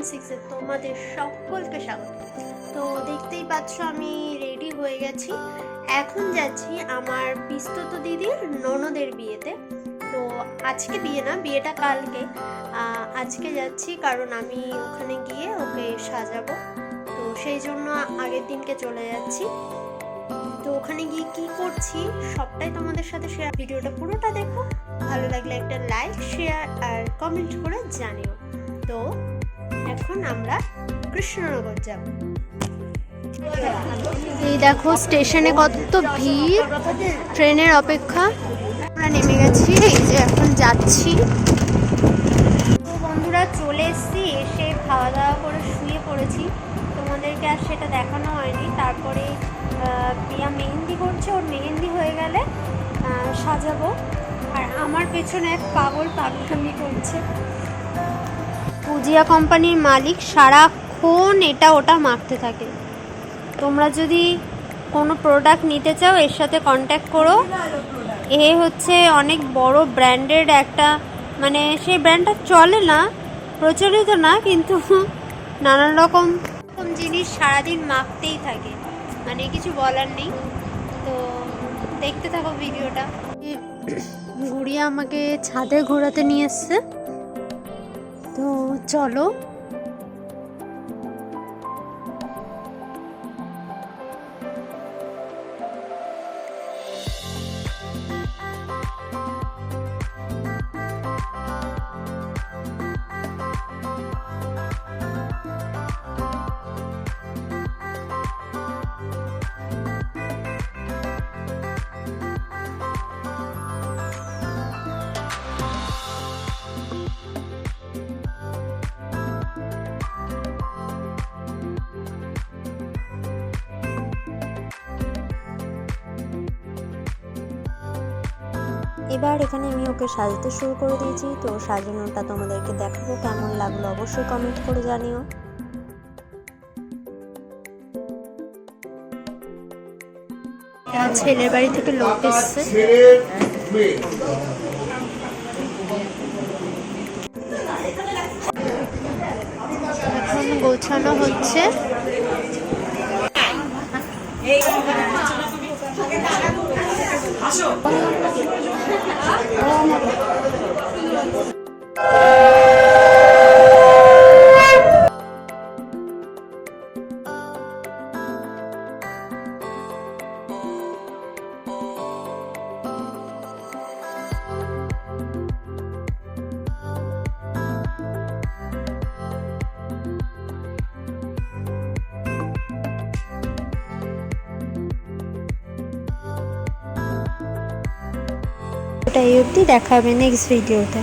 6 এ তোমাদের সকলকে স্বাগত। তো দেখতেই পাচ্ছ আমি রেডি হয়ে গেছি, এখন যাচ্ছি আমার পিস্তত দিদির ননদের বিয়েতে। তো আজকে বিয়ে না, বিয়েটা কালকে, আজকে যাচ্ছি কারণ আমি ওখানে গিয়ে ওকে সাজাবো। তো সেই জন্য আগের দিনকে চলে যাচ্ছি। তো ওখানে গিয়ে কি করছি সবটাই তোমাদের সাথে শেয়ার, ভিডিওটা পুরোটা দেখো, ভালো লাগলে একটা লাইক শেয়ার আর কমেন্ট করে জানিও। তো এখন আমরা কৃষ্ণনগর যাব। এই দেখো স্টেশনে কত ভিড়, ট্রেনের অপেক্ষা। আমরা নেমে গেছি, এই যে এখন যাচ্ছি। তো বন্ধুরা চলে এসেছি, এসে খাওয়া দাওয়া করে শুয়ে পড়েছি। তোমাদেরকে আর সেটা দেখানো হয়নি। তারপরে প্রিয়া মেহেন্দি করছে, ওর মেহেন্দি হয়ে গেলে সাজাবো। আর আমার পেছনে এক পাগল পাগলামি করছে। পুজিয়া কোম্পানির মালিক সারাক্ষণ এটা ওটা মাখতে থাকে। তোমরা যদি কোনো প্রোডাক্ট নিতে চাও এর সাথে কন্ট্যাক্ট করো। এ হচ্ছে অনেক বড় ব্র্যান্ডেড একটা, মানে সেই ব্র্যান্ডটা চলে না, প্রচলিত না, কিন্তু নানান রকম জিনিস সারাদিন মাখতেই থাকে, মানে কিছু বলার নেই। তো দেখতে থাকো ভিডিওটা। গুড়িয়া আমাকে ছাদে ঘোরাতে নিয়ে এসছে, তো চলো। এবার এখানে আমি ওকে সাজাতে শুরু করে দিয়েছি। তো সাজানোটা তোমাদেরকে দেখাবো, কেমন লাগলো অবশ্যই কমেন্ট করে জানিও। ছেলের বাড়ি থেকে লোক এসছে। এখন গোছানো হচ্ছে। ওটা এই অবধি, দেখা হবে নেক্সট ভিডিওতে।